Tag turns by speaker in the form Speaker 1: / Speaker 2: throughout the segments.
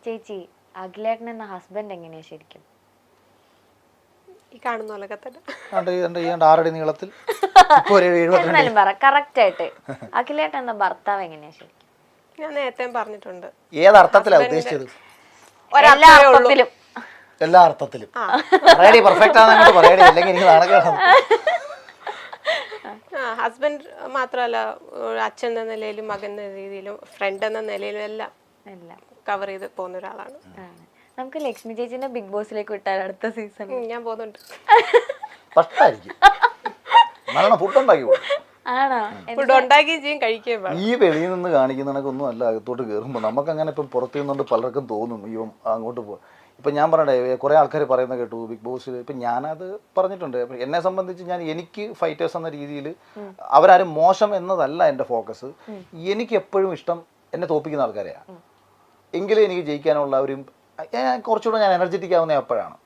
Speaker 1: ചേച്ചി അഖിലേട്ടൻ എന്ന ഹസ്ബൻഡ് എങ്ങനെയാ ശരിക്കും?
Speaker 2: ഈ കാണുന്ന പോലൊക്കെ തന്നെ.
Speaker 3: 6 അടി നീളത്തിൽ
Speaker 1: എന്നാലും പറ കറക്റ്റ് ആയിട്ട് അഖിലേട്ടൻ എന്ന ഭർത്താവ് എങ്ങനെയാ ശരിക്കും?
Speaker 2: ഞാൻ നേരത്തെ പറഞ്ഞിട്ടുണ്ട്.
Speaker 3: ഏതർത്ഥത്തിലാണ് ഉദ്ദേശിച്ചത്?
Speaker 1: എല്ലാ അർത്ഥത്തിലും.
Speaker 3: എല്ലാ അർത്ഥത്തിലും പറയടി, പെർഫെക്റ്റ് ആണെന്ന് പറയടി, അല്ലെങ്കിൽ എനിക്ക് നാണക്കേടാണ്.
Speaker 2: ഹസ്ബൻഡ് മാത്രമല്ല, അച്ഛൻ എന്ന നിലയിലും മകൻ എന്ന രീതിയിലും ഫ്രണ്ട് എന്ന നിലയിലും എല്ലാം കവർ ചെയ്ത് പോകുന്ന ഒരാളാണ്.
Speaker 1: നമുക്ക് ലക്ഷ്മി ചേച്ചിന്റെ ബിഗ് ബോസിലേക്ക് വിട്ടാൽ അടുത്ത സീസൺ
Speaker 2: ഞാൻ പോകുന്നുണ്ട്. ഫുഡ് ഉണ്ടാക്കി ചെയ്യും, കഴിക്കുകയും വേണം.
Speaker 3: ഈ വെളിയിൽ നിന്ന് കാണിക്കുന്ന കണക്കൊന്നും അല്ല അകത്തോട്ട് കയറുമ്പോൾ നമുക്ക് അങ്ങനെ ഇപ്പം പുറത്തു നിന്നുകൊണ്ട് പലർക്കും തോന്നും ഇവൻ അങ്ങോട്ട് പോകാൻ. ഇപ്പം ഞാൻ പറയണ്ടേ, കുറേ ആൾക്കാർ പറയുന്നത് കേട്ടു ബിഗ് ബോസിൽ. ഇപ്പം ഞാനത് പറഞ്ഞിട്ടുണ്ട്. എന്നെ സംബന്ധിച്ച് എനിക്ക് ഫൈറ്റേഴ്സ് എന്ന രീതിയിൽ അവരാരും മോശം എന്നതല്ല എൻ്റെ ഫോക്കസ്. എനിക്ക് എപ്പോഴും ഇഷ്ടം എന്നെ തോപ്പിക്കുന്ന ആൾക്കാരെയാണ്. എങ്കിലും എനിക്ക് ജയിക്കാനുള്ള ഒരു കുറച്ചുകൂടെ ഞാൻ എനർജറ്റിക് ആവുന്ന എപ്പോഴാണ്.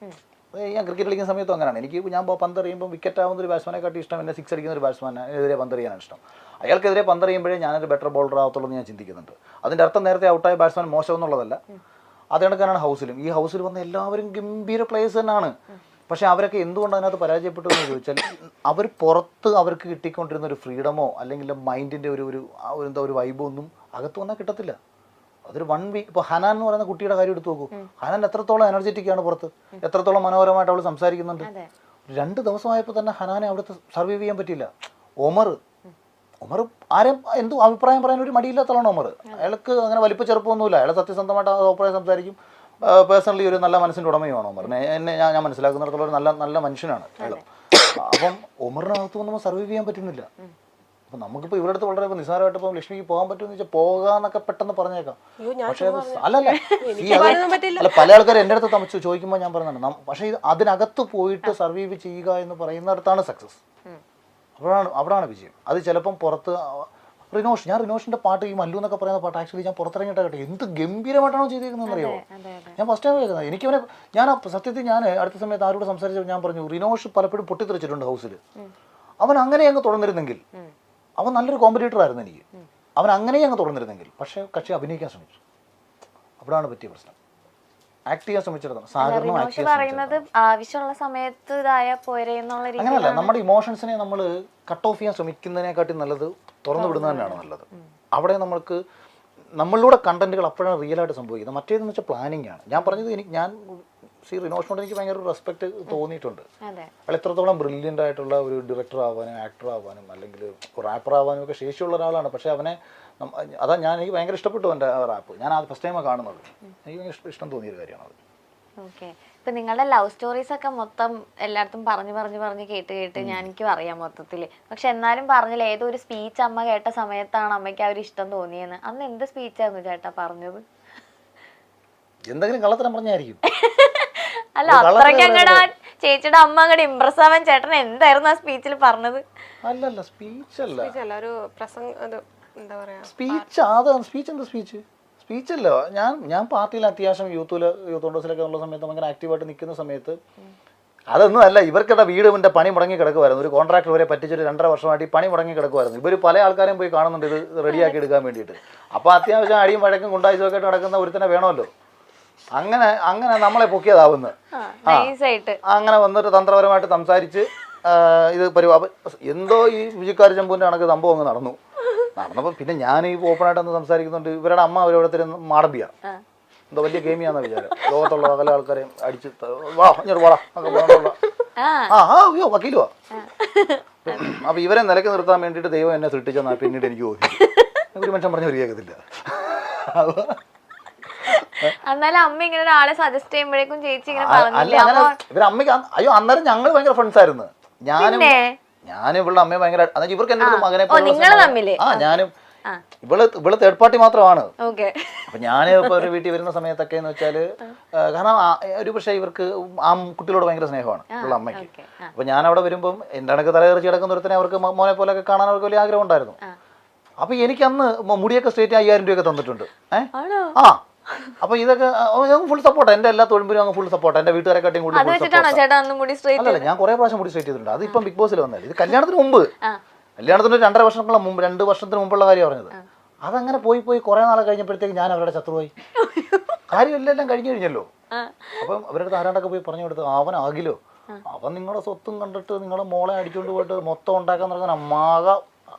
Speaker 3: ഞാൻ ക്രിക്കറ്റ് കളിക്കുന്ന സമയത്തും അങ്ങനെയാണ്. ഞാൻ പന്ത് എറിയുമ്പോൾ വിക്കറ്റ് ആവുന്ന ഒരു ബാറ്റ്സ്മാനെക്കാട്ടി ഇഷ്ടം എന്നെ 6 അടിക്കുന്ന ഒരു ബാറ്റ്സ്മാനെതിരെ പന്ത് എറിയാനാണ് ഇഷ്ടം. അയാൾക്കെതിരെ പന്ത് എറിയുമ്പോഴേ ഞാനൊരു ബെറ്റർ ബോളർ ആവത്തുള്ളൂ എന്ന് ഞാൻ ചിന്തിക്കുന്നുണ്ട്. അതിൻ്റെ അർത്ഥം നേരത്തെ ഔട്ടായ ബാറ്റ്സ്മാൻ മോശം എന്നുള്ളതല്ല. അത് കണക്കാണ് ഹൗസിലും. ഈ ഹൗസിൽ വന്ന എല്ലാവരും ഗംഭീര പ്ലേയേഴ്സ് തന്നെയാണ്. പക്ഷേ അവരൊക്കെ എന്തുകൊണ്ട് അതിനകത്ത് പരാജയപ്പെട്ടു എന്ന് ചോദിച്ചാൽ അവർ പുറത്ത് അവർക്ക് കിട്ടിക്കൊണ്ടിരുന്ന ഒരു ഫ്രീഡമോ അല്ലെങ്കിൽ മൈൻഡിൻ്റെ ഒരു വൈബോ ഒന്നും അകത്ത് വന്നാൽ കിട്ടത്തില്ല. അതൊരു 1 വീക്ക്. ഇപ്പോൾ ഹനാൻ എന്ന് പറയുന്ന കുട്ടിയുടെ കാര്യം എടുത്ത് നോക്കൂ. ഹനാൻ എത്രത്തോളം എനർജറ്റിക് ആണ് പുറത്ത്, എത്രത്തോളം മനോഹരമായിട്ട് അവൾ സംസാരിക്കുന്നുണ്ട്. 2 ദിവസമായപ്പോൾ തന്നെ ഹനാനെ അവിടുത്തെ സർവൈവ് ചെയ്യാൻ പറ്റിയില്ല. ഒമർ ആരും എന്തു അഭിപ്രായം പറയാൻ ഒരു മടിയില്ലാത്തതാണ് ഒമർ. അയാൾക്ക് അങ്ങനെ വലിപ്പ ചെറുപ്പമൊന്നുമില്ല. അയാൾ സത്യസന്ധമായിട്ട് അഭിപ്രായം സംസാരിക്കും. പേഴ്സണലി ഒരു നല്ല മനസ്സിൻ്റെ ഉടമയുമാണ് ഒമറിനെ. ഞാൻ മനസ്സിലാക്കുന്നിടത്തോളം ഒരു നല്ല മനുഷ്യനാണ് അയാൾ. അപ്പം ഒമറിനകത്ത് വന്നപ്പോൾ സർവൈവ് ചെയ്യാൻ പറ്റുന്നില്ല. അപ്പം നമുക്കിപ്പോൾ ഇവിടെ അടുത്ത് വളരെ നിസ്സാരമായിട്ട് ഇപ്പം ലക്ഷ്മിക്ക് പോകാൻ പറ്റുമെന്ന് വെച്ചാൽ പോകാന്നൊക്കെ പെട്ടെന്ന് പറഞ്ഞേക്കാം. പക്ഷേ അല്ല പല ആൾക്കാർ എൻ്റെ അടുത്ത് ചോദിക്കുമ്പോൾ ഞാൻ പറയുന്നുണ്ട്. പക്ഷേ അതിനകത്ത് പോയിട്ട് സർവൈവ് ചെയ്യുക എന്ന് പറയുന്നിടത്താണ് സക്സസ്. അവിടാണ് വിജയം. അത് ചിലപ്പം പുറത്ത് റിനോഷിന്റെ പാട്ട്, ഈ മല്ലു എന്നൊക്കെ പറയുന്ന പാട്ട് ആക്ച്വലി ഞാൻ പുറത്തിറങ്ങിയിട്ട് കേട്ടെ എന്ത് ഗംഭീരമായിട്ടാണോ ചെയ്തിരിക്കുന്നത് അറിയോ. ഞാൻ ഫസ്റ്റ് ടൈം കേൾക്കുന്നത്. എനിക്കവനെ സത്യത്തിൽ ഞാൻ അടുത്ത സമയത്ത് ആരോട് സംസാരിച്ചപ്പോൾ ഞാൻ പറഞ്ഞു, റിനോഷ് പലപ്പോഴും പൊട്ടിത്തെറിച്ചിട്ടുണ്ട് ഹൗസിൽ. അവൻ അങ്ങനെ അങ്ങ് തുടർന്നിരുന്നെങ്കിൽ അവൻ നല്ലൊരു കോമ്പറ്റീറ്റർ ആയിരുന്നു എനിക്ക്. അവൻ അങ്ങനെ അങ്ങ് തുടർന്നിരുന്നെങ്കിൽ. പക്ഷേ കക്ഷി അഭിനയിക്കാൻ ശ്രമിച്ചു. അവിടാണ് പറ്റിയ പ്രശ്നം. ആക്ട് ചെയ്യാൻ ശ്രമിച്ചിടത്താണ്.
Speaker 1: ആവശ്യമുള്ള സമയത്ത്
Speaker 3: അങ്ങനെയല്ല. നമ്മുടെ ഇമോഷൻസിനെ നമ്മൾ കട്ട് ഓഫ് ചെയ്യാൻ ശ്രമിക്കുന്നതിനെക്കാട്ടി നല്ലത് തുറന്നു വിടുന്നത് തന്നെയാണ് നല്ലത്. അവിടെ നമ്മൾക്ക് നമ്മളിലൂടെ കണ്ടന്റുകൾ അപ്പോഴാണ് റിയലായിട്ട് സംഭവിക്കുന്നത്. മറ്റേതെന്ന് വെച്ചാൽ പ്ലാനിങ് ആണ്. ഞാൻ പറഞ്ഞത് ഞാൻ റിനോഷിനോട് എനിക്ക് ഭയങ്കര ഒരു റെസ്പെക്ട് തോന്നിയിട്ടുണ്ട്. അയാൾ എത്രത്തോളം ബ്രില്യൻ്റ് ആയിട്ടുള്ള ഒരു ഡയറക്ടർ ആവാനും ആക്ടർ ആവാനും അല്ലെങ്കിൽ റാപ്പർ ആവാനും ഒക്കെ ശേഷിയുള്ള ഒരാളാണ്. പക്ഷേ എനിക്ക് ഭയങ്കര ഇഷ്ടപ്പെട്ടു എൻ്റെ റാപ്പ്. ഞാൻ അത് ഫസ്റ്റ് ടൈമാണ് കാണുന്നത്. എനിക്ക് ഭയങ്കര ഇഷ്ടം തോന്നിയൊരു കാര്യമാണ് അത്.
Speaker 1: ഓക്കെ. ഇപ്പൊ നിങ്ങളുടെ ലവ് സ്റ്റോറീസ് ഒക്കെ മൊത്തം എല്ലായിടത്തും പറഞ്ഞ് കേട്ട് എനിക്കും അറിയാം മൊത്തത്തിൽ. പക്ഷെ എന്നാലും പറഞ്ഞില്ല, ഏതോ ഒരു സ്പീച്ച് അമ്മ കേട്ട സമയത്താണ് അമ്മയ്ക്ക് ആ ഒരു ഇഷ്ടം തോന്നിയെന്ന്. അന്ന് എന്ത് സ്പീച്ചായിരുന്നു ചേട്ടാ പറഞ്ഞത്?
Speaker 3: എന്തെങ്കിലും കള്ളത്തരം പറഞ്ഞായിരിക്കും.
Speaker 1: അല്ല, അത്രയ്ക്ക് അങ്ങടെ ചേച്ചിയുടെ അമ്മ അങ്ങോട്ട് ഇംപ്രസ് ആവാൻ ചേട്ടൻ എന്തായിരുന്നു ആ സ്പീച്ചിൽ പറഞ്ഞത്?
Speaker 3: അല്ലല്ല, സ്പീച്ചല്ല,
Speaker 2: ഒരു പ്രസംഗം. എന്താ പറയാ,
Speaker 3: സ്പീച്ചല്ല. ഞാൻ പാർട്ടിയിൽ അത്യാവശ്യം യൂത്ത് കോൺഗ്രസിലൊക്കെ ഉള്ള സമയത്ത് ഭയങ്കര ആക്റ്റീവായിട്ട് നിൽക്കുന്ന സമയത്ത് അതൊന്നും അല്ല. ഇവർക്കിടെ വീടിൻ്റെ പണി മുടങ്ങി കിടക്കുമായിരുന്നു. ഒരു കോൺട്രാക്ടർ വരെ പറ്റിച്ചൊരു 2.5 വർഷമായിട്ട് പണി മുടങ്ങി കിടക്കുമായിരുന്നു. ഇവർ പല ആൾക്കാരെയും പോയി കാണുന്നുണ്ട് ഇത് റെഡിയാക്കി എടുക്കാൻ വേണ്ടിയിട്ട്. അപ്പോൾ അത്യാവശ്യം അടിയും വഴക്കും കൊണ്ടായിച്ചൊക്കെ ആയിട്ട് നടക്കുന്ന ഒരുത്തനെ വേണമല്ലോ. അങ്ങനെ നമ്മളെ പൊക്കിയതാവുന്നു. അങ്ങനെ വന്നിട്ട് തന്ത്രപരമായിട്ട് സംസാരിച്ച് ഇത് എന്തോ ഈ വിജിക്കാർ ചെമ്പൂൻ്റെ കണക്ക് സംഭവം അങ്ങ് നടന്നപ്പോൾ പിന്നെ ഞാൻ ഈ ഓപ്പണായിട്ടൊന്ന് സംസാരിക്കുന്നുണ്ട്. ഇവരുടെ അമ്മ അവരോടത്തിന് മാടമ്പിയ എന്തോ വലിയ ഗെയിമിയാന്ന വിചാരം. ലോകത്തുള്ള പല ആൾക്കാരെയും അടിച്ച് അയ്യോ വക്കീലുവാ. അപ്പൊ ഇവരെ നിലയ്ക്ക് നിർത്താൻ വേണ്ടിയിട്ട് ദൈവം എന്നെ സൃഷ്ടിച്ചെന്നാ പിന്നീട് എനിക്ക് തോന്നി. ഒരു മനുഷ്യൻ പറഞ്ഞ ഒരു കേൾക്കത്തില്ല.
Speaker 1: എന്നാലും അമ്മ ഇങ്ങനെ ഒരാളെ സജസ്റ്റ് ചെയ്യുമ്പോഴേക്കും ചേച്ചി ഇങ്ങനെ
Speaker 3: ഇവര് അമ്മയ്ക്ക് അയ്യോ അന്നേരം ഞങ്ങൾ ഭയങ്കര ഫ്രണ്ട്സ് ആയിരുന്നു. ഞാനും ഇവളുടെ അമ്മയെ ഭയങ്കര ഇവർക്ക് എന്റെ മകനെ ഞാനും ഇവള് തേർഡ് പാർട്ടി മാത്രമാണ്. അപ്പൊ ഞാൻ ഇപ്പൊ ഒരു വീട്ടിൽ വരുന്ന സമയത്തൊക്കെ എന്ന് വെച്ചാല് കാരണം ഒരു പക്ഷേ ഇവർക്ക് ആ കുട്ടികളോട് ഭയങ്കര സ്നേഹമാണ് ഇവളുടെ അമ്മയ്ക്ക്. അപ്പൊ ഞാൻ അവിടെ വരുമ്പം എന്റെ കണക്ക് തലകറിച്ച് കിടക്കുന്ന ഒരുത്തനെ അവർക്ക് മോനെ പോലെയൊക്കെ കാണാൻ അവർക്ക് വലിയ ആഗ്രഹം ഉണ്ടായിരുന്നു. അപ്പൊ എനിക്ക് അന്ന് മുടിയൊക്കെ സ്ട്രേറ്റ് 5000 രൂപയൊക്കെ തന്നിട്ടുണ്ട്. അപ്പൊ ഇതൊക്കെ ഫുൾ സപ്പോർട്ട്. എന്റെ എല്ലാ തൊഴിലും അങ്ങ് ഫുൾ സപ്പോർട്ട്. എന്റെ വീട്ടുകാരെക്കാട്ടിയും കൂടി അല്ലല്ല, ഞാൻ കുറെ പ്രാവശ്യം മുടി സ്ട്രേറ്റ് ചെയ്തിട്ടുണ്ട്. അതിപ്പം ബിഗ് ബോസിൽ വന്നത്. ഇത് കല്യാണത്തിന് മുമ്പ്, കല്യാണത്തിന് 2.5 വർഷങ്ങൾക്ക് മുമ്പ്, 2 വർഷത്തിന് മുമ്പുള്ള കാര്യം പറഞ്ഞത്. അതങ്ങനെ പോയി കുറെ നാളെ കഴിഞ്ഞപ്പോഴത്തേക്ക് ഞാൻ അവരുടെ ശത്രുവായി. കാര്യമെല്ലാം കഴിഞ്ഞു കഴിഞ്ഞല്ലോ. അപ്പം അവരുടെ ആരാണ്ടൊക്കെ പോയി പറഞ്ഞു കൊടുത്ത് അവനാകിലോ, അവൻ നിങ്ങളുടെ സ്വത്തും കണ്ടിട്ട് നിങ്ങളെ മോളെ അടിച്ചുകൊണ്ട് പോയിട്ട് മൊത്തം ഉണ്ടാക്കാൻ നടക്കുന്ന അമ്മാക.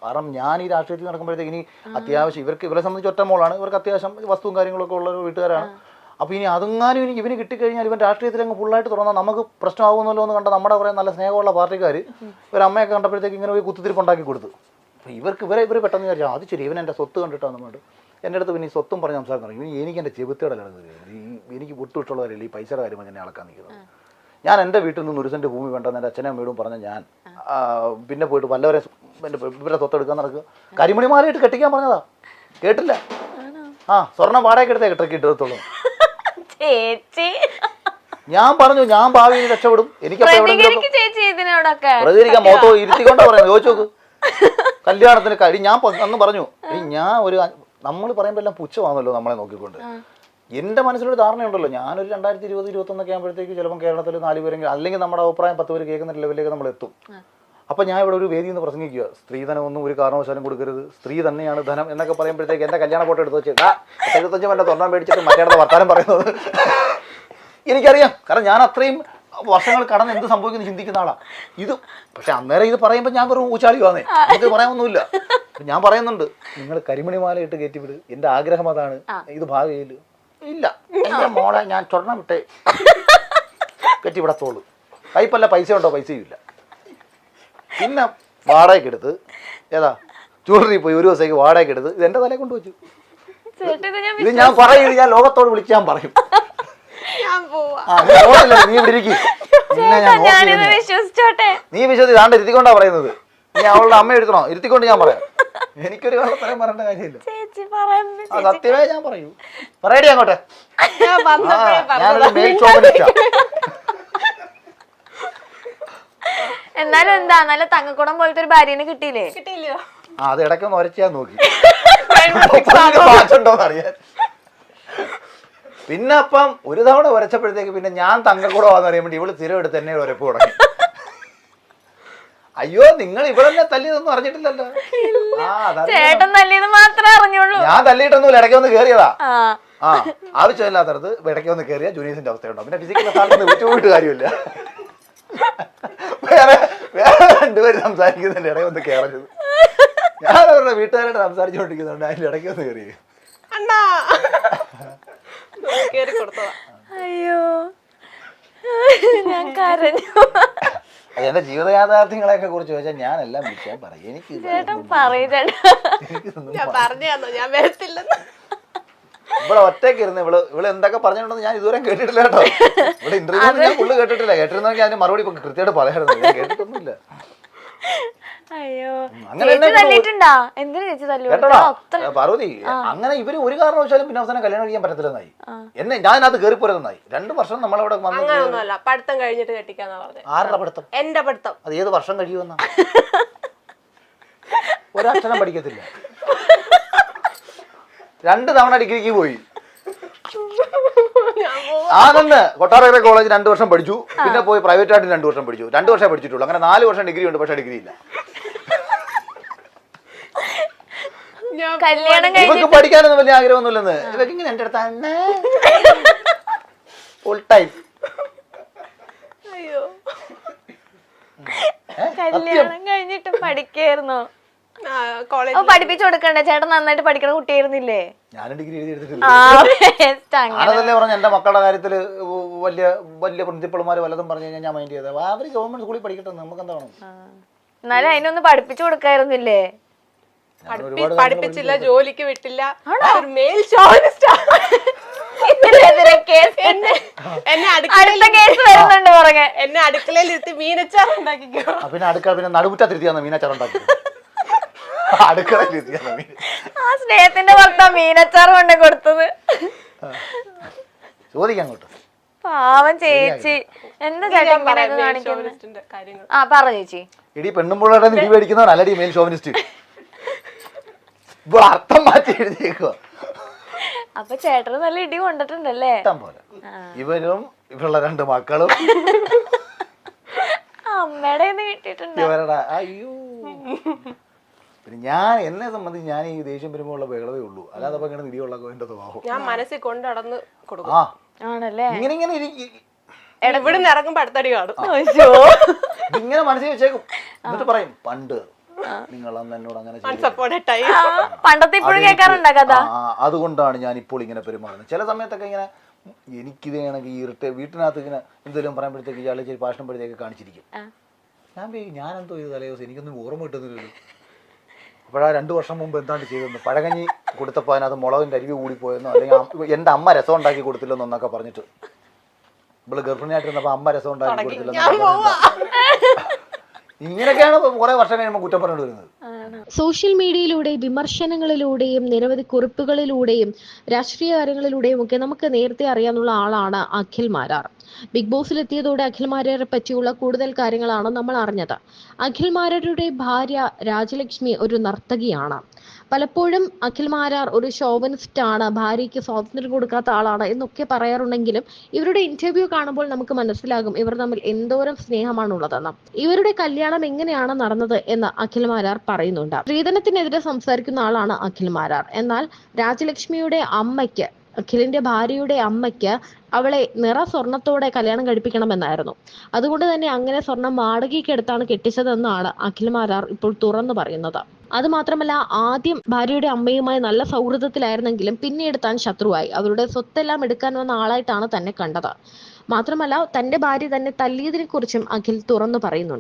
Speaker 3: കാരണം ഞാൻ ഈ രാഷ്ട്രീയത്തിൽ നടക്കുമ്പോഴത്തേക്ക് ഇനി അത്യാവശ്യം ഇവരെ സംബന്ധിച്ച് ഒറ്റ മോളാണ്, ഇവർക്ക് അത്യാവശ്യം വസ്തുവും കാര്യങ്ങളൊക്കെ ഉള്ള വീട്ടുകാരാണ്. അപ്പോൾ ഇനി അതെങ്ങാനും ഇവന് കിട്ടിക്കഴിഞ്ഞാൽ ഇവൻ രാഷ്ട്രീയത്തിൽ അങ്ങ് ഫുള്ളായിട്ട് തുറന്നാൽ നമുക്ക് പ്രശ്നമാകുമല്ലോ എന്ന് കണ്ട നമ്മുടെ കുറേ നല്ല സ്നേഹമുള്ള പാർട്ടിക്കാർ ഒരു അമ്മയൊക്കെ കണ്ടപ്പോഴത്തേക്ക് ഇങ്ങനെ പോയി കുത്തിത്തിരിപ്പുണ്ടാക്കി കൊടുത്തു. അപ്പോൾ ഇവർ പെട്ടെന്ന് വിചാരിച്ചു അത് ശരി, ഇവൻ എൻ്റെ സ്വത്ത് കണ്ടിട്ടാണ് വേണ്ട. എൻ്റെ അടുത്ത് പിന്നെ ഈ സ്വത്തും പറഞ്ഞ് സംസാരിക്കണം. ഇനി എനിക്ക് എൻ്റെ ചെബുത്തേടെ എനിക്ക് വിട്ടുവിട്ടുള്ളവരല്ലേ ഈ പൈസയുടെ കാര്യം എന്നെ അളക്കാൻ നിൽക്കുന്നത്. ഞാൻ എൻ്റെ വീട്ടിൽ നിന്ന് 1 സെൻറ്റ് ഭൂമി വേണ്ടെന്ന് എൻ്റെ അച്ഛനും അമ്മയോടും പറഞ്ഞ ഞാൻ പിന്നെ പോയിട്ട് വല്ലവരെ ഇവരുടെ സ്വത്തെടുക്കാൻ നടക്കുക. കരിമണിമാലയിട്ട് കെട്ടിക്കാൻ പറഞ്ഞതാ, കേട്ടില്ല. സ്വർണ്ണം വാടകയ്ക്ക് എടുത്തേ കിട്ടത്തുള്ളൂ. ഞാൻ പറഞ്ഞു ഞാൻ ഭാവിയിൽ രക്ഷപ്പെടും. എനിക്ക് പ്രതികരിക്കാൻ മോത്തോ ഇരുത്തിക്കൊണ്ടാ പറയുന്നത്. ചോദിച്ചു നോക്ക്. കല്യാണത്തിന് ഞാൻ അന്ന് പറഞ്ഞു ഞാൻ ഒരു നമ്മൾ പറയുമ്പോൾ എല്ലാം പുച്ഛമാണല്ലോ നമ്മളെ നോക്കിക്കൊണ്ട്. എൻ്റെ മനസ്സിലൊരു ധാരണയുണ്ടല്ലോ, ഞാനൊരു 2020, 2021 ആകുമ്പോഴത്തേക്ക് ചിലപ്പോൾ കേരളത്തിൽ 4 പേരെങ്കിലും അല്ലെങ്കിൽ നമ്മുടെ അഭിപ്രായം 10 പേര് കേൾക്കുന്ന ലെവലിലേക്ക് നമ്മൾ എത്തും. അപ്പം ഞാൻ ഇവിടെ ഒരു വേദിയിൽ നിന്ന് പ്രസംഗിക്കുക, സ്ത്രീധനമൊന്നും ഒരു കാരണവശാലും കൊടുക്കരുത്, സ്ത്രീ തന്നെയാണ് ധനം എന്നൊക്കെ പറയുമ്പോഴത്തേക്ക് എൻ്റെ കല്യാണ ഫോട്ടോ എടുത്ത് വെച്ച് 75 വല്ല തൊണ്ടാൻ മേടിച്ചിട്ട് മറ്റേ വർത്താനം പറയുന്നത് എനിക്കറിയാം. കാരണം ഞാൻ അത്രയും വർഷങ്ങൾ കടന്ന് എന്ത് സംഭവിക്കുന്നു ചിന്തിക്കുന്ന ആളാണ് ഇത്. പക്ഷെ അന്നേരം ഇത് പറയുമ്പോൾ ഞാൻ വെറും ഊച്ചാളിയാന്നേ, നമുക്ക് പറയാനൊന്നുമില്ല. ഞാൻ പറയുന്നുണ്ട് നിങ്ങൾ കരിമണിമാല ഇട്ട് കയറ്റിവിട്, എൻ്റെ ആഗ്രഹം അതാണ്. ഇത് ഭാവിയിൽ ഇല്ല, എൻ്റെ മോളെ ഞാൻ സ്വർണ്ണം വിട്ടേ കെട്ടിവിടത്തോളൂ. കൈപ്പല്ല പൈസ ഉണ്ടോ, പൈസയും ഇല്ല. പിന്നെ വാടകയ്ക്ക് എടുത്ത് ജ്വല്ലറി പോയി 1 ദിവസത്തേക്ക് വാടകയ്ക്ക് എടുത്ത് ഇത് എൻ്റെ തലയെ കൊണ്ടുവച്ചു. ഇത് ഞാൻ പറയും, ഞാൻ ലോകത്തോട് വിളിച്ച് ഞാൻ പറയും നീ ഇവിടെ ഇരിക്കും. നീ വിശ്വസിച്ച് താണ്ട് ഇരുത്തിക്കൊണ്ടാ പറയുന്നത്. നീ അവളുടെ അമ്മ എടുക്കണോ, ഇരുത്തിക്കൊണ്ട് ഞാൻ പറയാം. എനിക്കൊരു കള്ളത്തരം പറയേണ്ട കാര്യമില്ല, സത്യമേ ഞാൻ പറയൂ. പറയടി അങ്ങോട്ടെ. ഞാനൊരു മെയിൽ ഷോപ്പിനിസ്റ്റാ.
Speaker 1: എന്നാലും എന്താ നല്ല തങ്കക്കുടം പോലത്തെ ഒരു ഭാര്യനെ കിട്ടിയില്ലേ?
Speaker 2: കിട്ടിയില്ലയോ?
Speaker 3: അത് ഇടയ്ക്കൊന്ന് ഉരച്ചാൻ നോക്കി അറിയാൻ. പിന്നെ അപ്പം ഒരു തവണ ഉരച്ചപ്പോഴത്തേക്ക് പിന്നെ ഞാൻ തങ്കക്കുടമാണെന്ന് അറിയാൻ വേണ്ടി ഇവള് സ്ഥിരം എടുത്ത് എന്നെ ഉരപ്പ് തുടങ്ങി. അയ്യോ നിങ്ങൾ ഇവിടെ തല്ലിയതൊന്നും അറിഞ്ഞിട്ടില്ലല്ലോ.
Speaker 1: ചേട്ടൻ തല്ലിയത് മാത്രമേ അറിഞ്ഞുള്ളൂ.
Speaker 3: ഞാൻ തല്ലിയിട്ടൊന്നുമില്ല, ഇടയ്ക്ക് ഒന്ന് കയറിയതാ. ആവശ്യമില്ലാത്തടത്ത് ഇടയ്ക്ക് ഒന്ന് കയറിയ ജൂനിയേഴ്സിന്റെ അവസ്ഥയുണ്ടോ. പിന്നെ ഫിസിക്കൽ അസാൾട്ട് വിട്ടു പോയിട്ട് കാര്യമില്ല. വേറെ 2 പേര് സംസാരിക്കുന്നതിന്റെ ഇടയിൽ ഒന്ന് കയറരുത്. ഞാൻ അവരുടെ വീട്ടുകാരോട് സംസാരിച്ചുകൊണ്ടിരിക്കുന്നുണ്ട്, അതിന്റെ ഇടയ്ക്ക് ഒന്ന് കയറി.
Speaker 1: അയ്യോ ഞാൻ കരഞ്ഞു.
Speaker 3: എന്റെ ജീവിത യാഥാർത്ഥ്യങ്ങളെയൊക്കെ കുറിച്ച് ചോദിച്ചാൽ ഞാൻ എല്ലാം വിളിക്കാൻ പറയും. എനിക്ക് ഇവിടെ ഒറ്റയ്ക്ക് ഇരുന്ന് ഇവള് എന്തൊക്കെ പറഞ്ഞിട്ടുണ്ടെന്ന് ഞാൻ ഇതുവരെ കേട്ടിട്ടില്ല കേട്ടോ. ഇവിടെ ഇന്റർവ്യൂ ഞാൻ ഫുള്ള് കേട്ടിട്ടില്ല. കേട്ടിരുന്നെങ്കിൽ അതിന്റെ മറുപടി ഇപ്പൊ കൃത്യമായിട്ട് പറയാറുണ്ട്. ഞാൻ കേട്ടിട്ടൊന്നുമില്ല. പാർവതി അങ്ങനെ ഇവര് ഒരു കാരണവശാലും പിന്നെ അവസാനം കല്യാണം കഴിക്കാൻ പറ്റത്തില്ലെന്നായി. എന്നെ ഞാൻ അത് കയറിപ്പോരെന്നായി. 2 വർഷം നമ്മളവിടെ
Speaker 2: പഠിത്തം കഴിഞ്ഞിട്ട് കെട്ടിക്കാന്നാ പറഞ്ഞത്.
Speaker 3: ആരുടെ പഠിത്തം?
Speaker 2: എന്റെ പഠിത്തം.
Speaker 3: അത് ഏത് വർഷം കഴിയുമെന്നാ? ഒരക്ഷരം പഠിക്കത്തില്ല. 2 തവണ ഡിഗ്രിക്ക് പോയി. ആനന്ദ് കൊട്ടാരക്കര കോളേജ് 2 വർഷം പഠിച്ചു. പിന്നെ പോയി പ്രൈവറ്റ് ആയിട്ട് 2 വർഷം പഠിച്ചു. 2 വർഷം പഠിച്ചിട്ടുള്ളൂ. അങ്ങനെ 4 വർഷം ഡിഗ്രി ഉണ്ട്, പക്ഷെ ഡിഗ്രി ഇല്ല. ഇവർക്ക് പഠിക്കാനൊന്നും വലിയ ആഗ്രഹമൊന്നുമില്ലെന്ന്. ഇവർക്ക് ഇങ്ങനെ എന്റെ അടുത്ത് ഫുൾ ടൈം.
Speaker 1: കല്യാണം കഴിഞ്ഞിട്ട് പഠിക്കായിരുന്നോ? പഠിപ്പിച്ചു കൊടുക്കണ്ടേ? ചേട്ടൻ നന്നായിട്ട് പഠിക്കണ കുട്ടിയായിരുന്നില്ലേ?
Speaker 3: ഞാനും ഡിഗ്രി എഴുതി എടുത്തിട്ടില്ല. ഞാനതല്ലേ പറഞ്ഞ എന്റെ മക്കളുടെ കാര്യത്തില് വലിയ വലിയ പ്രിൻസിപ്പൾമാര് വല്ലതും പറഞ്ഞു കഴിഞ്ഞാൽ ഞാൻ മൈൻഡ് ചെയ്തത്. അവര് ഗവൺമെന്റ് സ്കൂളിൽ പഠിക്കട്ടെ, നമുക്ക് എന്താണ്.
Speaker 1: എന്നാലും അതിനൊന്ന് പഠിപ്പിച്ചു കൊടുക്കായിരുന്നില്ലേ?
Speaker 2: പഠിപ്പിച്ചില്ല, ജോലിക്ക് വിട്ടില്ല. Male chauvinist. എന്നെ അടുക്കളയിൽ ഇരുത്തി മീനച്ചാർ ഉണ്ടാക്കിക്കോ.
Speaker 3: പിന്നെ അടുക്കള പിന്നെ നടുമുറ്റത്തിരുത്തിയാന്ന് മീനച്ചാർ ഉണ്ടാക്കി. അടുക്കളയിൽ
Speaker 1: ആ സ്നേഹത്തിന്റെ പുറത്താ മീനച്ചാർ കൊണ്ട് കൊടുത്തത്.
Speaker 3: ചോദിക്കാം അങ്ങോട്ട്.
Speaker 1: പാവം ചേച്ചി. എന്താ ചേട്ടൻ കാണിക്കുന്നത്? ആ പറ ചേച്ചി.
Speaker 3: ഇടി പെണ്ണുമ്പോഴാണ് നിധി മേടിക്കുന്നവനല്ലടി മെയിൽ ഷോവിനിസ്റ്റ്. ഇപ്പോൾ അർത്ഥം മാറ്റി എഴുതിയേക്കുക.
Speaker 1: അപ്പൊ ചേട്ടന് നല്ല ഇടി കൊണ്ടിട്ടുണ്ടല്ലേ?
Speaker 3: ഇഷ്ടം പോലെ. ഇവരും ഇവരുടെ 2 മക്കളും
Speaker 1: അമ്മയുടെ കിട്ടിയിട്ടുണ്ട്.
Speaker 3: ഇവരുടെ അയ്യോ പിന്നെ ഞാൻ എന്നെ സംബന്ധിച്ച് ഞാൻ ഈ ദേഷ്യം വരുമ്പോൾ ഉള്ള ബഹളവേ ഉള്ളൂ, അല്ലാതെ അപ്പൊ ഇങ്ങനെ നിടിയുള്ള എന്റെ സ്വഭാവം.
Speaker 2: ഞാൻ മനസ്സിൽ കൊണ്ട് നടന്ന് കൊടുക്കും.
Speaker 3: ആ
Speaker 1: ആണല്ലേ?
Speaker 3: ഇങ്ങനെ ഇങ്ങനെ
Speaker 2: ഇവിടെ നിന്ന് ഇറങ്ങുമ്പോ അടുത്തടി കാണും.
Speaker 3: ഇങ്ങനെ മനസ്സിൽ വെച്ചേക്കും. എന്നിട്ട് പറയും പണ്ട് നിങ്ങൾ അന്ന് എന്നോട് അങ്ങനെ
Speaker 1: പണ്ടത്തെ ഇപ്പോഴും കേൾക്കാറുണ്ടോ കഥ?
Speaker 3: അതുകൊണ്ടാണ് ഞാൻ ഇപ്പോൾ ഇങ്ങനെ പെരുമാറുന്നത്. ചില സമയത്തൊക്കെ ഇങ്ങനെ എനിക്കിത് കണക്ക് ഈ വീട്ടിനകത്ത് ഇങ്ങനെ എന്തെങ്കിലും പറയുമ്പോഴത്തേക്ക് ഇയാളെ ചെറിയ ഭാഷണപ്പെടുത്തേക്ക് കാണിച്ചിരിക്കും. ഞാനെന്തോ ഇത് തലേ ദിവസം എനിക്കൊന്നും ഓർമ്മ കിട്ടുന്നില്ലല്ലോ. അപ്പോഴാ 2 വർഷം മുമ്പ് എന്താണ്ട് ചെയ്തെന്ന്, പഴകഞ്ഞി കൊടുത്തപ്പോൾ അതിനകത്ത് മുളകിൻ്റെ അരിവ് കൂടിപ്പോയെന്നോ അല്ലെങ്കിൽ എൻ്റെ അമ്മ രസം ഉണ്ടാക്കി കൊടുത്തില്ലെന്നോ എന്നൊക്കെ പറഞ്ഞിട്ട്, ഇവള് ഗർഭിണിയായിട്ടിരുന്നപ്പോൾ അമ്മ രസം ഉണ്ടാക്കി കൊടുത്തില്ലെന്നോ. ഇങ്ങനെയൊക്കെയാണ് കുറെ വർഷം കഴിയുമ്പോൾ കുറ്റം പറഞ്ഞു വരുന്നത്.
Speaker 4: സോഷ്യൽ മീഡിയയിലൂടെ വിമർശനങ്ങളിലൂടെയും നിരവധി കുറിപ്പുകളിലൂടെയും രാഷ്ട്രീയ കാര്യങ്ങളിലൂടെയും ഒക്കെ നമുക്ക് നേരത്തെ അറിയാവുന്ന ആളാണ് അഖിൽ മാരാർ. ബിഗ് ബോസിലെത്തിയതോടെ അഖിൽ മാരാരെ പറ്റിയുള്ള കൂടുതൽ കാര്യങ്ങളാണ് നമ്മൾ അറിഞ്ഞത്. അഖിൽ മാരാരുടെ ഭാര്യ രാജലക്ഷ്മി ഒരു നർത്തകിയാണ്. പലപ്പോഴും അഖിൽ മാരാർ ഒരു ഷോവനിസ്റ്റ് ആണ്, ഭാര്യയ്ക്ക് സ്വാതന്ത്ര്യം കൊടുക്കാത്ത ആളാണ് എന്നൊക്കെ പറയാറുണ്ടെങ്കിലും ഇവരുടെ ഇന്റർവ്യൂ കാണുമ്പോൾ നമുക്ക് മനസ്സിലാകും ഇവർ തമ്മിൽ എന്തോരം സ്നേഹമാണുള്ളതെന്ന്. ഇവരുടെ കല്യാണം എങ്ങനെയാണ് നടന്നത് എന്ന് അഖിൽ മാരാർ പറയുന്നുണ്ട്. സ്ത്രീധനത്തിനെതിരെ സംസാരിക്കുന്ന ആളാണ് അഖിൽ മാരാർ. എന്നാൽ രാജലക്ഷ്മിയുടെ അമ്മയ്ക്ക്, അഖിലിന്റെ ഭാര്യയുടെ അമ്മയ്ക്ക് അവളെ നിറ സ്വർണത്തോടെ കല്യാണം കഴിപ്പിക്കണമെന്നായിരുന്നു. അതുകൊണ്ട് തന്നെ അങ്ങനെ സ്വർണം വാടകയ്ക്ക് എടുത്താണ് കെട്ടിച്ചതെന്നാണ് അഖിൽ മാരാർ ഇപ്പോൾ തുറന്നു പറയുന്നത്. അത് മാത്രമല്ല, ആദ്യം ഭാര്യയുടെ അമ്മയുമായി നല്ല സൗഹൃദത്തിലായിരുന്നെങ്കിലും പിന്നീട് താൻ ശത്രുവായി. അവരുടെ സ്വത്തെല്ലാം എടുക്കാൻ വന്ന ആളായിട്ടാണ് തന്നെ കണ്ടത്. മാത്രമല്ല, തന്റെ ഭാര്യ തന്നെ തല്ലിയതിനെ കുറിച്ചും അഖിൽ തുറന്നു പറയുന്നുണ്ട്.